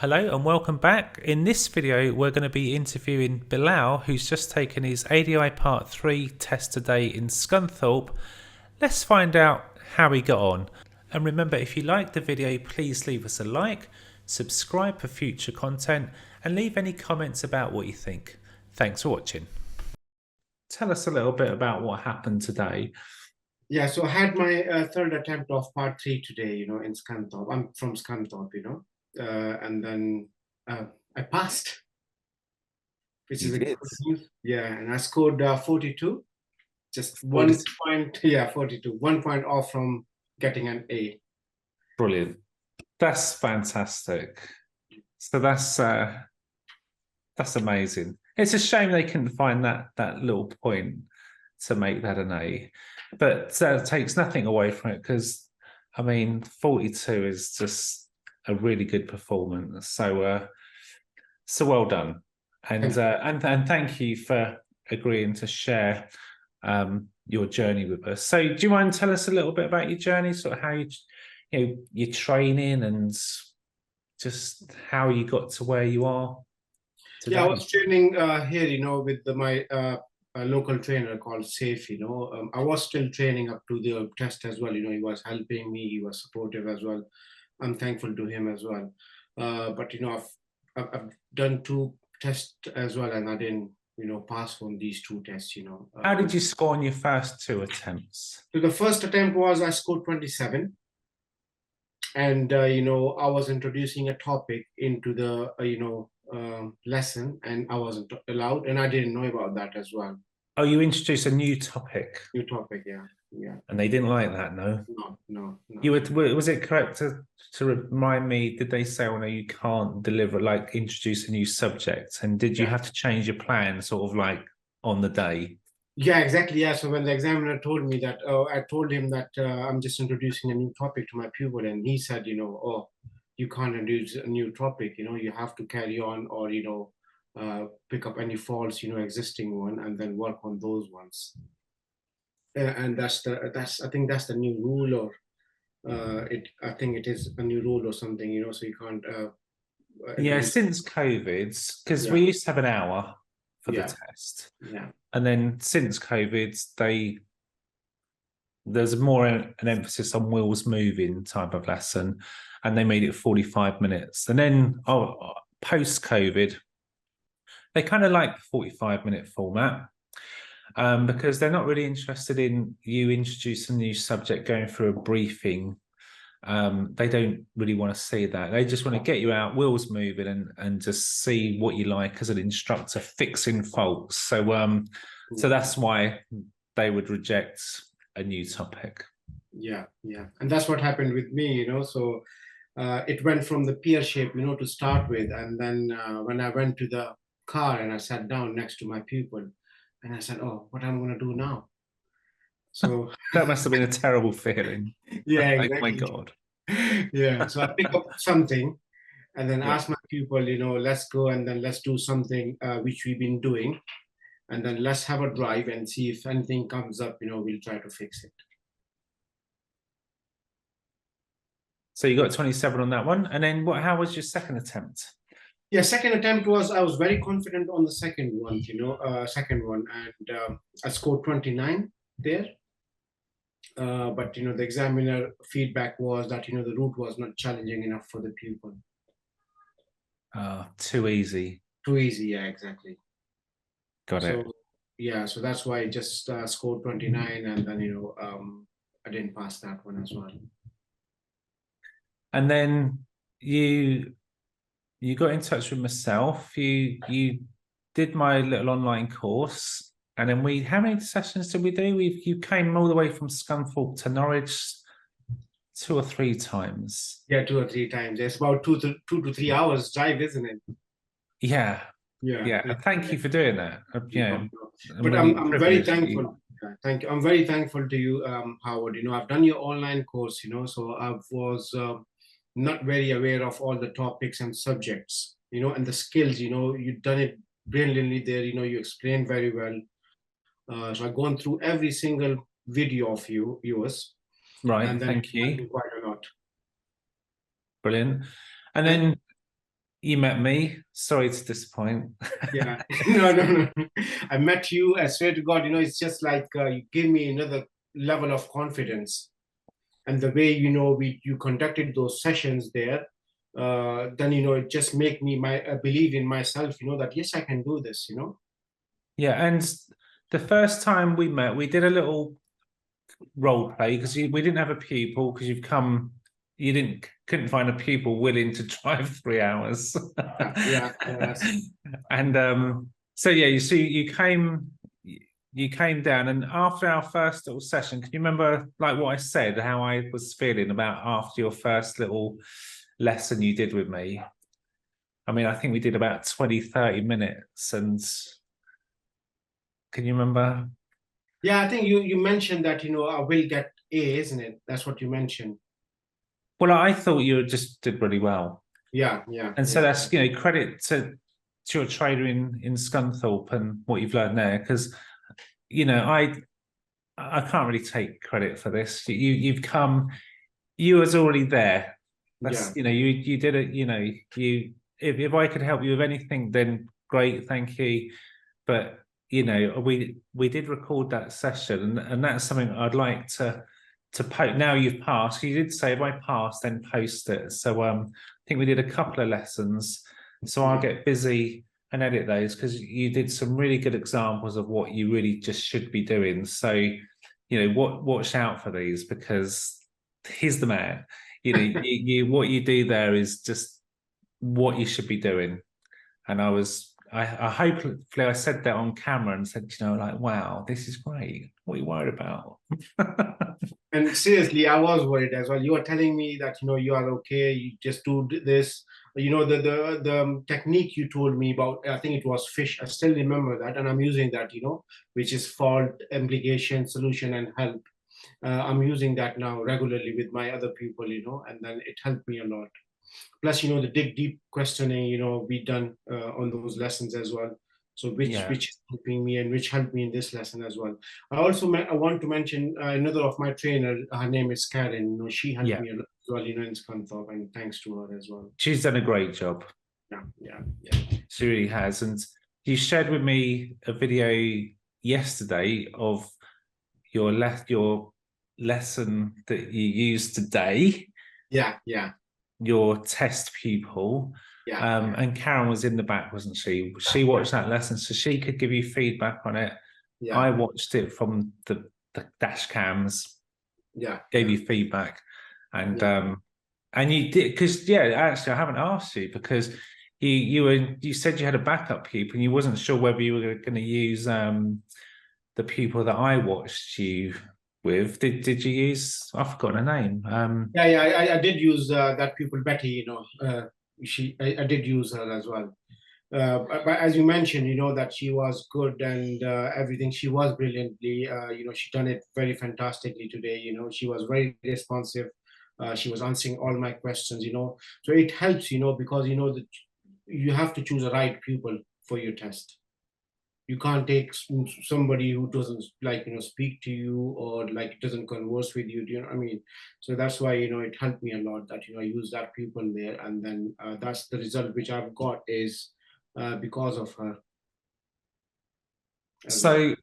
Hello and welcome back. In this video we're going to be interviewing Bilal, who's just taken his ADI Part 3 test today in Scunthorpe. Let's find out how he got on. And remember, if you liked the video, please leave us a like, subscribe for future content and leave any comments about what you think. Thanks for watching. Tell us a little bit about what happened today. Yeah, so I had my third attempt of part 3 today, in Scunthorpe. I'm from Scunthorpe, and then I passed, which is a good news. Yeah, and I scored 42, just 1 point, 42, 1 point off from getting an A. Brilliant. That's fantastic. So that's amazing. It's a shame they couldn't find that little point to make that an A, but that takes nothing away from it, because I mean 42 is just a really good performance. So so well done, and thank you for agreeing to share your journey with us. So do you mind telling us a little bit about your journey, sort of how your training and just how you got to where you are today? Yeah, I was training here, with my a local trainer called Safe. I was still training up to the test as well. He was helping me, he was supportive as well. I'm thankful to him as well. But I've done 2 tests as well, and I didn't pass on these 2 tests. How did you score on your first 2 attempts? So the first attempt was I scored 27, and I was introducing a topic into the lesson, and I wasn't allowed, and I didn't know about that as well. Oh, you introduced a new topic. New topic, yeah. And they didn't like that, no? No. You was it correct to remind me? Did they say, "Oh no, you can't deliver, like introduce a new subject"? And did you have to change your plan, sort of like on the day? Yeah, exactly. Yeah. So when the examiner told me that, I told him that I'm just introducing a new topic to my pupil, and he said, oh, you can't introduce a new topic. You have to carry on, or pick up any faults, existing one, and then work on those ones. And I think that's the new rule, or I think it is a new rule or something. So you can't. Yeah, since COVID, because we used to have an hour for the test. Yeah. And then since COVID, there's more an emphasis on wheels moving type of lesson, and they made it 45 minutes. And then post-COVID, they kind of like the 45-minute format, because they're not really interested in you introducing a new subject, going through a briefing. They don't really want to see that. They just want to get you out, wheels moving, and just see what you like as an instructor, fixing faults. So so that's why they would reject a new topic. Yeah, and that's what happened with me. So it went from the pear shape, to start with, and then when I went to the car and I sat down next to my pupil, and I said, "Oh, what am I going to do now?" So that must have been a terrible feeling. Yeah, exactly. Oh my God. Yeah. So I pick up something and then ask my pupil, let's go and then let's do something which we've been doing. And then let's have a drive and see if anything comes up, we'll try to fix it. So you got 27 on that one. And then how was your second attempt? Yeah, second attempt was, I was very confident on the second one, and I scored 29 there. But the examiner feedback was that the route was not challenging enough for the pupil. Too easy. Too easy, yeah, exactly. Got it. Yeah, so that's why I just scored 29, and then I didn't pass that one as well. And then you got in touch with myself. You did my little online course. And then how many sessions did we do? You came all the way from Scunthorpe to Norwich 2 or 3 times. Yeah, 2 or 3 times. It's about 2 to 3 hours drive, isn't it? Yeah. Thank you for doing that. But I'm very thankful. Thank you. I'm very thankful to you, Howard. I've done your online course. So I was not very aware of all the topics and subjects. And the skills. You've done it brilliantly there. You explained very well. So I've gone through every single video of yours. Right, thank you. Quite a lot. Brilliant. And then You met me. Sorry to disappoint. Yeah, no. I met you. I swear to God, it's just like you give me another level of confidence, and the way you conducted those sessions there. Then it just make me believe in myself. That yes, I can do this. Yeah, and the first time we met, we did a little role play because we didn't have a pupil because you couldn't find a pupil willing to drive 3 hours. Yeah, yes. And so yeah, you see, you came down, and after our first little session, can you remember like what I said, how I was feeling about after your first little lesson you did with me? I mean, I think we did about 20-30 minutes, and can you remember? Yeah, I think you mentioned that I will get A, isn't it? That's what you mentioned. Well, I thought you just did really well. Yeah, yeah, And so yeah. that's, credit to your trader in Scunthorpe and what you've learned there. Because, I can't really take credit for this. You was already there. Yeah. That's, you did it, if I could help you with anything, then great, thank you. But, we did record that session, and that's something I'd like to post. Now you've passed. You did say if I pass, then post it. So I think we did a couple of lessons. So I'll get busy and edit those because you did some really good examples of what you really just should be doing. So, watch out for these because he's the man. What you do there is just what you should be doing. And I hopefully I said that on camera and said, like, wow, this is great. What are you worried about? And seriously, I was worried as well. You were telling me that you are okay. You just do this. The technique you told me about. I think it was fish. I still remember that, and I'm using that. Which is fault, implication, solution, and help. I'm using that now regularly with my other people. And then it helped me a lot. Plus, the dig deep questioning. We done on those lessons as well. So which is helping me and which helped me in this lesson as well. I want to mention another of my trainer. Her name is Karen. She helped me a lot as well. In Scunthorpe, and thanks to her as well. She's done a great job. Yeah. She really has. And you shared with me a video yesterday of your lesson that you used today. Yeah. Your test pupil. And Karen was in the back, wasn't she? She watched that lesson so she could give you feedback on it. Yeah. I watched it from the dash cams. Gave you feedback. And you did, because actually I haven't asked you because you said you had a backup pupil and you wasn't sure whether you were going to use the pupil that I watched you with. Did you use, I've forgotten her name. I did use that pupil Betty. I did use her as well. But as you mentioned, that she was good and everything. She was brilliantly. She done it very fantastically today. She was very responsive. She was answering all my questions. So it helps. Because that you have to choose a right pupil for your test. You can't take somebody who doesn't speak to you or doesn't converse with you. Do you know what I mean? So that's why it helped me a lot that I use that pupil there, and then that's the result which I've got is because of her. So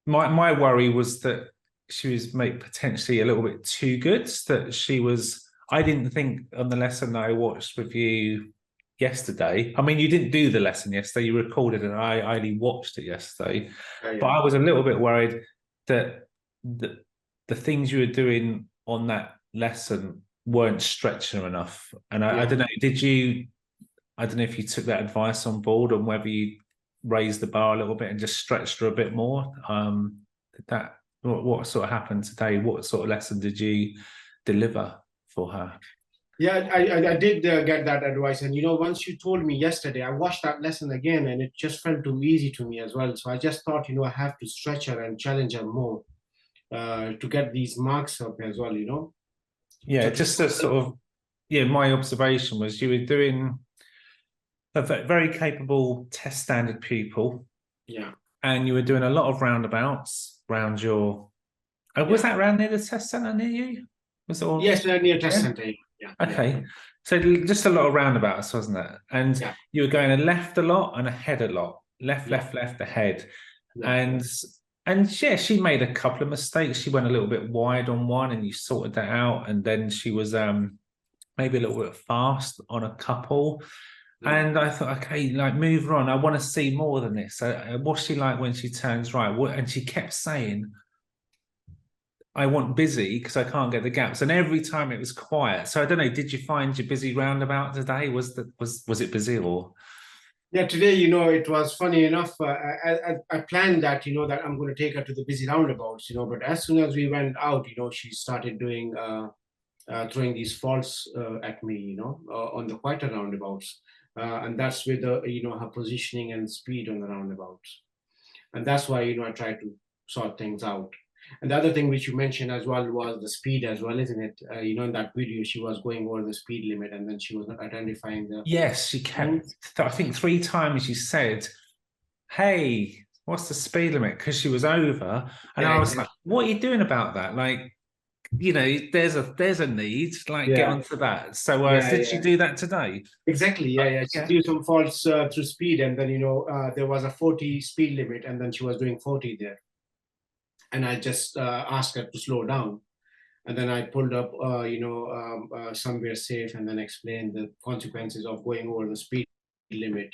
my worry was that she was potentially a little bit too good. That she was. I didn't think on the lesson that I watched with you yesterday. I mean, you didn't do the lesson yesterday. You recorded it. And I only watched it yesterday. But I was a little bit worried that the things you were doing on that lesson weren't stretching her enough. And I don't know. I don't know if you took that advice on board and whether you raised the bar a little bit and just stretched her a bit more. What sort of happened today? What sort of lesson did you deliver for her? Yeah, I did get that advice. And, once you told me yesterday, I watched that lesson again and it just felt too easy to me as well. So I just thought, I have to stretch her and challenge her more to get these marks up as well, Yeah, just a sort of, my observation was you were doing a very capable test standard pupil. Yeah. And you were doing a lot of roundabouts around your, was that around near the test centre near you? Was it all? Yes, near test centre. Yeah. Okay. So just a lot of roundabouts, wasn't it? And Yeah, you were going a left a lot and ahead a lot. Left, yeah, left, left, ahead. yeah, yeah. And yeah, she made a couple of mistakes. She went a little bit wide on one and you sorted that out. And then she was maybe a little bit fast on a couple. Yeah. And I thought, okay, like move her on. I want to see more than this. What's she like when she turns right? And she kept saying, I want busy because I can't get the gaps. And every time it was quiet. So I don't know, did you find your busy roundabout today? Was it busy or? Yeah, today, it was funny enough. I planned that, that I'm going to take her to the busy roundabouts, but as soon as we went out, she started doing, throwing these faults at me, on the quieter roundabouts. And that's with the, her positioning and speed on the roundabouts. And that's why, I try to sort things out. And the other thing which you mentioned as well was the speed as well, isn't it? In that video, she was going over the speed limit and then she was not identifying the Yes, she kept, I think 3 times she said, hey, what's the speed limit? Because she was over. And yeah, I was like, exactly. what are you doing about that? Like, there's a need, like get Yeah, onto that. So yeah, did she yeah. do that today? Exactly. Yeah, yeah. She Yeah. threw some faults through speed, and then there was a 40 speed limit, and then she was doing 40 there. And I just asked her to slow down, and then I pulled up, somewhere safe, and then explained the consequences of going over the speed limit,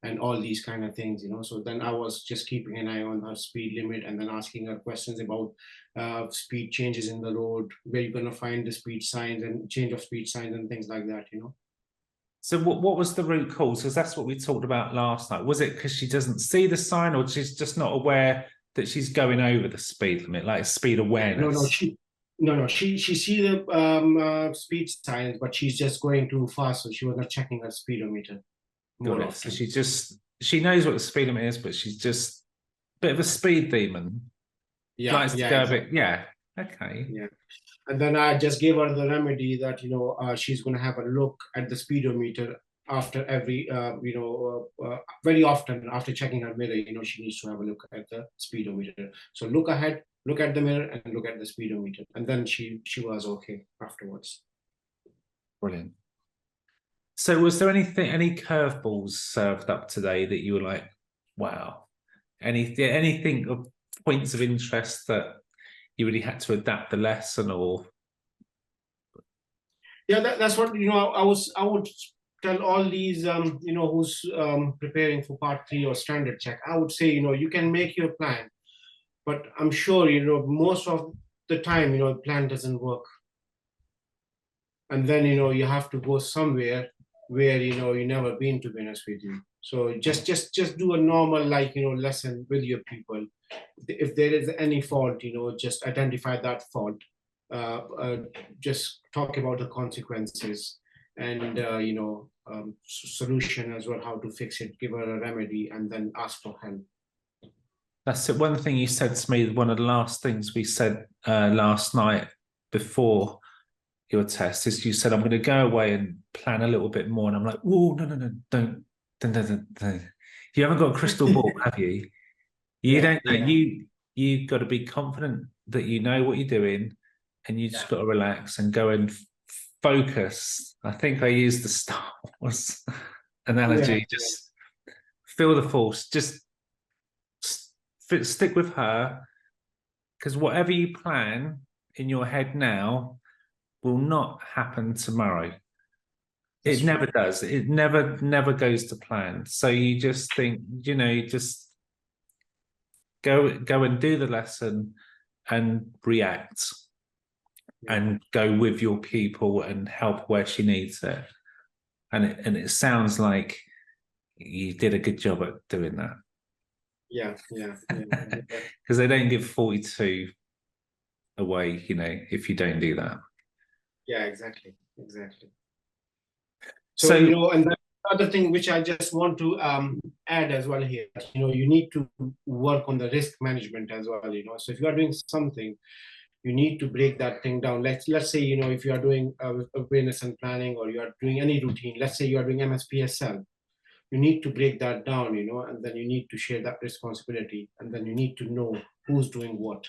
and all these kind of things. So then I was just keeping an eye on her speed limit, and then asking her questions about speed changes in the road, where you're gonna find the speed signs and change of speed signs and things like that. So what was the root cause? Because that's what we talked about last night. Was it because she doesn't see the sign or she's just not aware that she's going over the speed limit, like speed No, no, awareness? she see the speed signs, but she's just going too fast, so she was not checking her speedometer Got more it. So often. she knows what the speed limit is, but she's just a bit of a speed demon. Yeah, Likes to yeah, go a exactly. bit, yeah. Okay. Yeah, and then I just gave her the remedy that she's going to have a look at the speedometer after every very often after checking her mirror. She needs to have a look at the speedometer. So look ahead, look at the mirror, and look at the speedometer, and then she was okay afterwards. Brilliant. So was there any curveballs served up today that you were like, wow, anything of points of interest that you really had to adapt the lesson or Yeah, that's what I would tell all these who's preparing for part 3 or standard check. I would say you can make your plan, but I'm sure most of the time the plan doesn't work, and then you have to go somewhere where you never been, to be honest with you. So just do a normal, like, lesson with your people. If there is any fault, just identify that fault, just talk about the consequences, and solution as well, how to fix it, give her a remedy, and then ask for help. that's it. One thing you said to me, one of the last things we said last night before your test is you said, I'm going to go away and plan a little bit more. And I'm like, oh, no, no, no, don't. You haven't got a crystal ball, have you? You Yeah, don't know. yeah, You got to be confident that you know what you're doing and you just got to relax and go and focus. I think I used the Star Wars yeah, analogy. Just feel the force. Just stick with her because whatever you plan in your head now will not happen tomorrow. that's It never true. does. It never goes to plan. So you just think, just go and do the lesson and react Yeah, and go with your people and help where she needs it. And it sounds like you did a good job at doing that. yeah, yeah, yeah, yeah. Because they don't give 42 away, if you don't do that. Yeah, exactly, exactly. So, So and the other thing which I just want to add as well here, you need to work on the risk management as well. So if you are doing something, you need to break that thing down. Let's say, if you are doing awareness and planning, or you are doing any routine, let's say you are doing MSPSL, you need to break that down, and then you need to share that responsibility, and then you need to know who's doing what.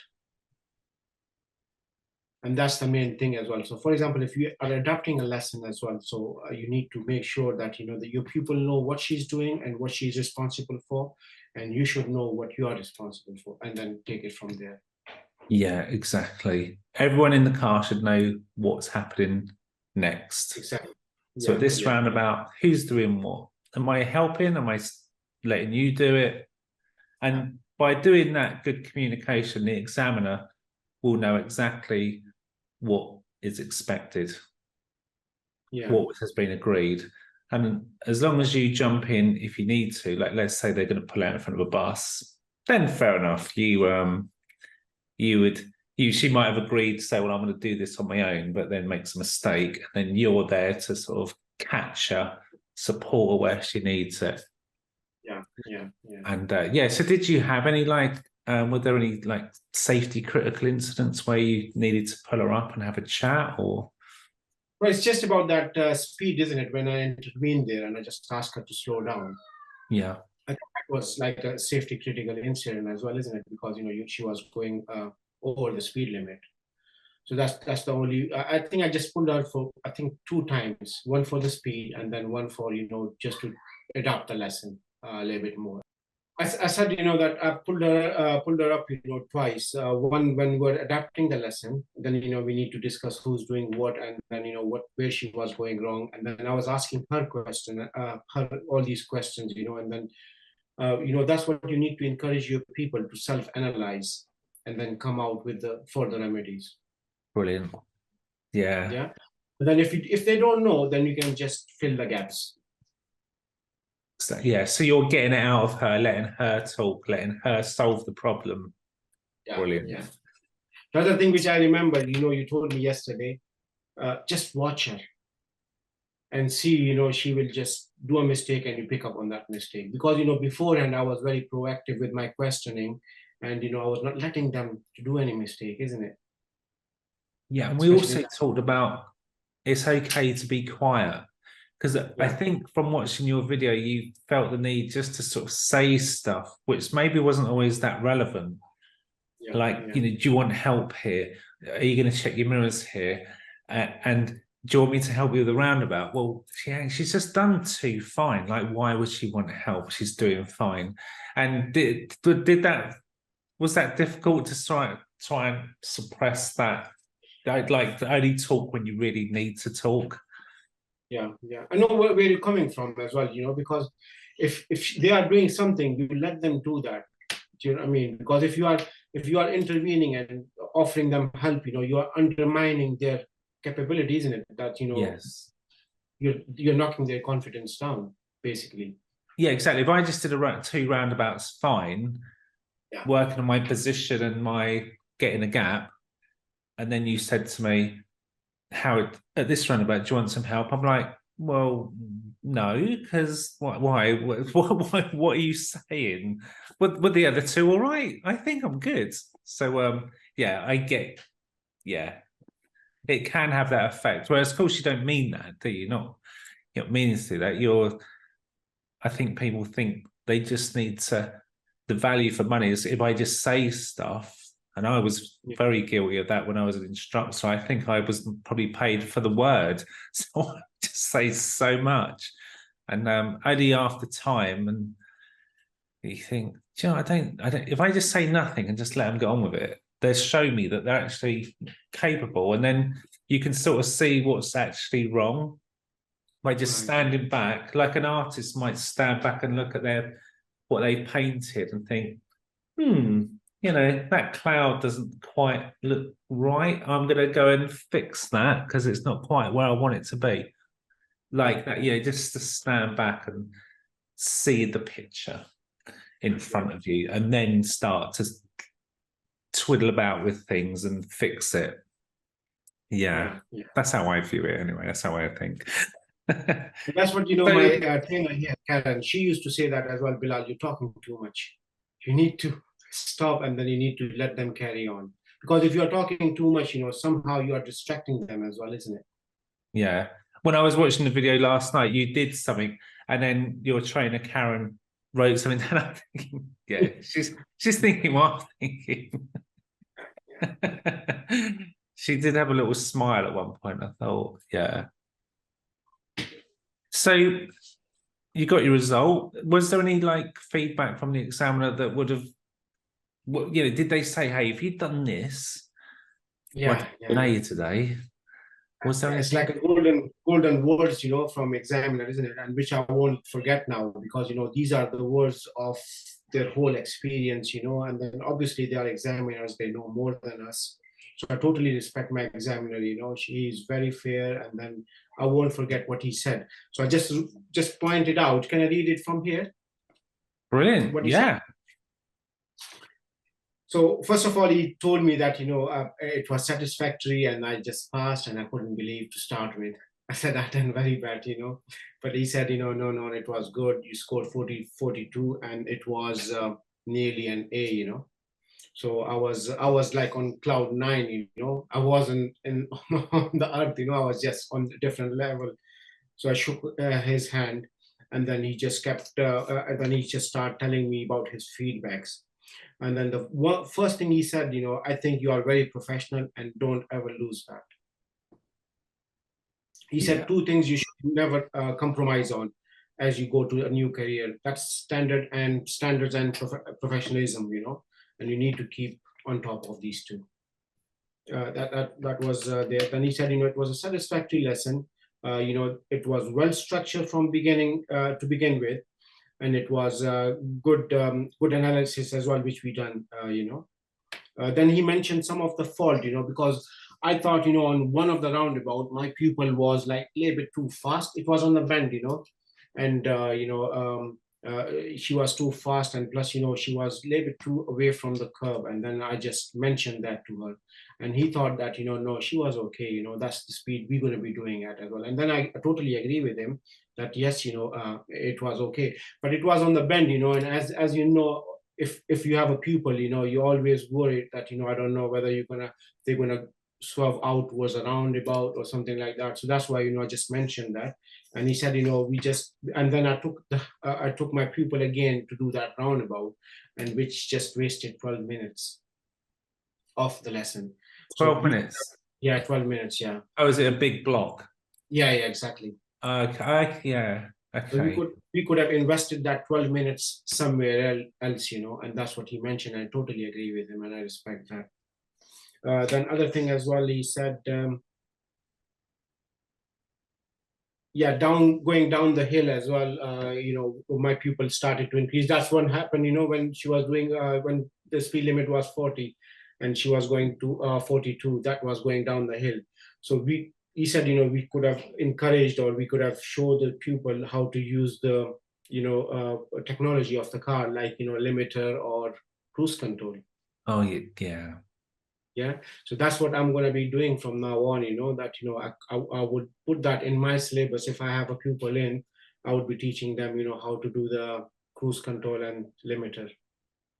And that's the main thing as well. So for example, if you are adapting a lesson as well, so you need to make sure that, that your pupil know what she's doing and what she's responsible for, and you should know what you are responsible for, and then take it from there. Yeah, exactly. Everyone in the car should know what's happening next. Exactly. So Yeah, this yeah. roundabout, who's doing what? Am I helping? Am I letting you do it? And by doing that good communication, the examiner will know exactly what is expected, Yeah. what has been agreed. And as long as you jump in if you need to, like let's say they're going to pull out in front of a bus, then fair enough. She might have agreed to say, well, I'm going to do this on my own, but then makes a mistake. And then you're there to sort of catch her, support her where she needs it. Yeah, yeah, yeah. And so did you have any were there any like safety critical incidents where you needed to pull her up and have a chat or? Well, it's just about that speed, isn't it? When I intervened there and I just asked her to slow down. Yeah. I think that was like a safety critical incident as well, isn't it? Because she was going over the speed limit. So that's the only. I think I just pulled out for I think 2 times, one for the speed and then one for just to adapt the lesson a little bit more. I said that I pulled her up twice. One when we were adapting the lesson, then we need to discuss who's doing what, and then where she was going wrong, and then I was asking her all these questions, and then that's what you need to encourage your people to self-analyze and then come out with the further remedies. Brilliant. Yeah. Yeah. But then if they don't know, then you can just fill the gaps. So, yeah, so you're getting it out of her, letting her talk, letting her solve the problem. Yeah, brilliant. Yeah. The other thing which I remember, you told me yesterday, just watch her and see, she will just do a mistake and you pick up on that mistake. Because, beforehand, I was very proactive with my questioning and, I was not letting them to do any mistake, isn't it? Yeah, and we also talked about it's okay to be quiet. Because I think from watching your video, you felt the need just to sort of say stuff, which maybe wasn't always that relevant. Yeah, like, do you want help here? Are you going to check your mirrors here? And do you want me to help you with the roundabout? Well, she's just done 2 fine. Like, why would she want help? She's doing fine. And was that difficult to try and suppress that? Like only talk when you really need to talk. Yeah. I know where you're coming from as well, because if they are doing something, you let them do that. Do you know what I mean? Because if you are intervening and offering them help, you are undermining their capability, isn't it? That yes, you're knocking their confidence down, basically. Yeah, exactly. If I just did 2 roundabouts, fine, working on my position and my getting a gap, and then you said to me, Howard, at this roundabout, do you want some help? I'm like, well, no, because why? What are you saying? Were the other 2 all right? I think I'm good. So, I get, it can have that effect. Whereas, of course, you don't mean that, do you? You're not meaning to do that. I think people think they just need to. The value for money is if I just say stuff. And I was very guilty of that when I was an instructor. I think I was probably paid for the word. So I just say so much. And only after time, and you think, I don't, if I just say nothing and just let them get on with it, they show me that they're actually capable. And then you can sort of see what's actually wrong by just standing back, like an artist might stand back and look at what they painted and think, that cloud doesn't quite look right. I'm going to go and fix that because it's not quite where I want it to be. Like that, just to stand back and see the picture in front of you and then start to twiddle about with things and fix it. Yeah. That's how I view it anyway. That's how I think. That's what, my trainer here, Karen, she used to say that as well, Bilal, you're talking too much. You need to stop and then you need to let them carry on. Because if you're talking too much, somehow you are distracting them as well, isn't it? Yeah. When I was watching the video last night, you did something and then your trainer, Karen, wrote something and I'm thinking, she's thinking what I'm thinking. She did have a little smile at one point, I thought, yeah. So you got your result. Was there any like feedback from the examiner that would have, did they say, hey, if you'd done this, Yeah, an yeah. A today, was there It's anything? like a golden words, from examiner, isn't it? And which I won't forget now, because these are the words of their whole experience, and then obviously they are examiners, they know more than us. So I totally respect my examiner, she is very fair, and then I won't forget what he said. So I just pointed out. Can I read it from here? Brilliant. What he said? Yeah. So first of all, he told me that it was satisfactory, and I just passed, and I couldn't believe to start with. I said I done very bad, but he said, no, it was good. You scored 42, and it was nearly an A. So I was like on cloud nine. I wasn't on the earth. I was just on a different level. So I shook his hand, and then he just kept. Then he just started telling me about his feedbacks. And then the first thing he said, I think you are very professional and don't ever lose that. He said two things you should never compromise on as you go to a new career. That's standards and professionalism, and you need to keep on top of these two. That was there. Then he said, it was a satisfactory lesson. It was well structured from beginning to begin with, and it was good analysis as well, which we done. Then he mentioned some of the fault, because I thought, on one of the roundabout, my pupil was like a little bit too fast. It was on the bend, and she was too fast, and plus, she was a little bit too away from the curb. And then I just mentioned that to her, and he thought that, no, she was okay. That's the speed we're going to be doing at as well. And then I totally agree with him that yes, it was okay, but it was on the bend, and as you know, if you have a pupil, you always worried that, I don't know whether they're gonna swerve out towards a roundabout or something like that. So that's why, I just mentioned that. And he said, and then I took my pupil again to do that roundabout, and which just wasted 12 minutes of the lesson. 12 minutes. Yeah, 12 minutes. Yeah. Oh, is it a big block? Yeah, exactly. Okay. Yeah. Okay. So we could have invested that 12 minutes somewhere else, and that's what he mentioned. I totally agree with him, and I respect that. Then other thing as well, he said, going down the hill as well, my pupil started to increase. That's what happened, when she was doing, when the speed limit was 40 and she was going to 42, that was going down the hill. So he said, we could have encouraged, or we could have showed the pupil how to use the, technology of the car, like, limiter or cruise control. Oh, yeah. Yeah, so that's what I'm going to be doing from now on, that I would put that in my syllabus. If I have a pupil in, I would be teaching them, how to do the cruise control and limiter.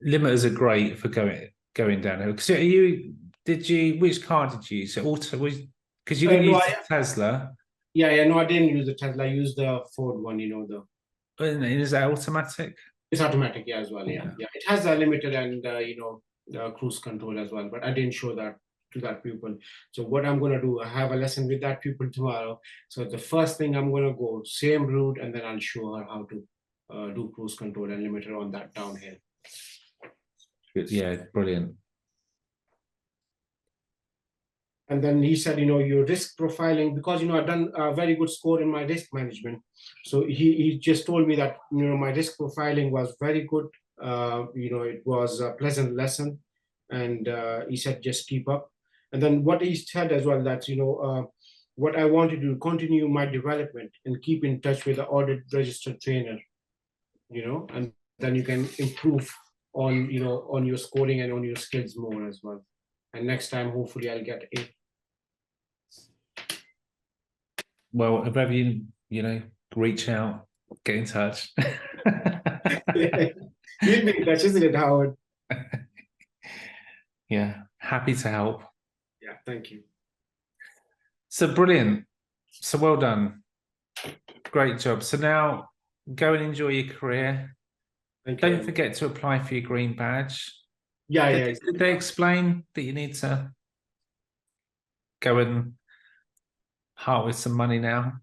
Limiters are great for going downhill. Because which car did you use? Because you didn't use the Tesla. Yeah, no, I didn't use the Tesla. I used the Ford one, Is that automatic? It's automatic, yeah, as well. Yeah. It has a limiter and the cruise control as well, but I didn't show that to that pupil. So what I'm going to do, I have a lesson with that pupil tomorrow. So the first thing, I'm going to go same route, and then I'll show her how to do cruise control and limiter on that downhill. Yeah, brilliant. And then he said, your risk profiling, because, I've done a very good score in my risk management. So he just told me that, my risk profiling was very good. It was a pleasant lesson. And he said, just keep up. And then what he said as well, that, what I want to do, continue my development and keep in touch with the audit registered trainer, and then you can improve on, on your scoring and on your skills more as well. And next time, hopefully I'll get A. Well, if ever you reach out, get in touch. You'd be in touch, isn't it, Howard? Yeah, happy to help. Yeah, thank you. So brilliant. So well done. Great job. So now go and enjoy your career. Don't forget to apply for your green badge. Yeah, Did they explain that you need to? go and part with some money now?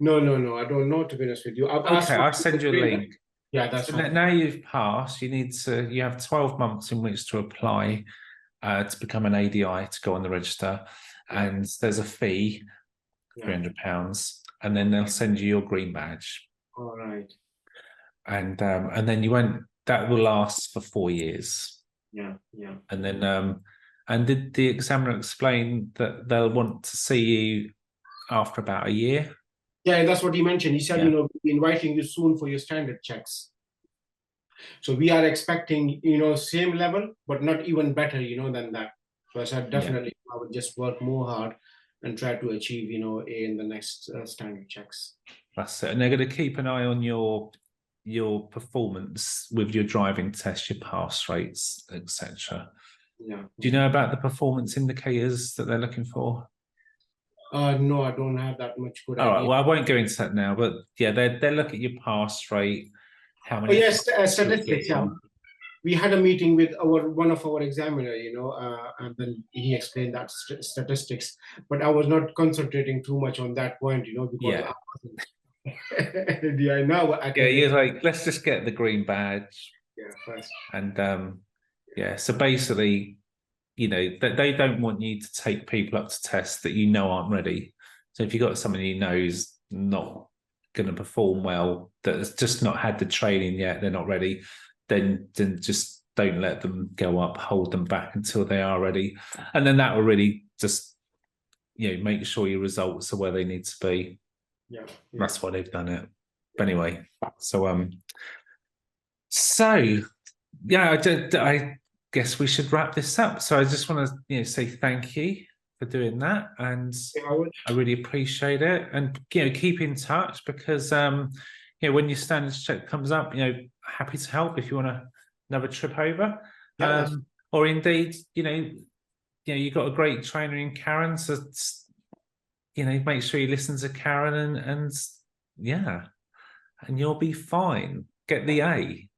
No, no, no. I don't know, to be honest with you. I've asked Okay, for I'll send you a link. Yeah, that's So fine. now you've passed, you have 12 months in which to apply to become an ADI to go on the register. Yeah. And there's a fee, Yeah. £300, and then they'll send you your green badge. All right. And then that will last for 4 years. Yeah, yeah. And then and did the examiner explain that they'll want to see you after about a year? Yeah, that's what he mentioned. He said, Yeah. you know, we'll be inviting you soon for your standard checks. So we are expecting, you know, same level, but not even better, you know, than that. So I said, definitely, I would just work more hard and try to achieve, you know, A in the next standard checks. That's it. And they're going to keep an eye on your performance with your driving test, your pass rates, etc. Yeah. Do you know about the performance indicators that they're looking for? No, I don't have that much good All right. idea. Well, I won't go into that now, but yeah, they look at your pass rate, how Oh, many. yes, statistics. Yeah. We had a meeting with one of our examiner, you know, and then he explained that statistics, but I was not concentrating too much on that point, you know, because Yeah. yeah, now I can. Yeah, you're like, let's just get the green badge. Yeah, first. And yeah, so basically, you know, that they don't want you to take people up to tests that you know aren't ready. So if you've got someone you know is not going to perform well, that has just not had the training yet, they're not ready, then just don't let them go up, hold them back until they are ready. And then that will really just, you know, make sure your results are where they need to be. Yeah, yeah. That's why they've done it. But anyway, so yeah, I guess we should wrap this up. So I just want to, you know, say thank you for doing that, and I really appreciate it. And you know, keep in touch because you know, when your standards check comes up, you know, happy to help if you want another trip over. Yeah, or indeed, you know, you've got a great trainer in Karen, so you know, make sure you listen to Karen and yeah, and you'll be fine. Get the A.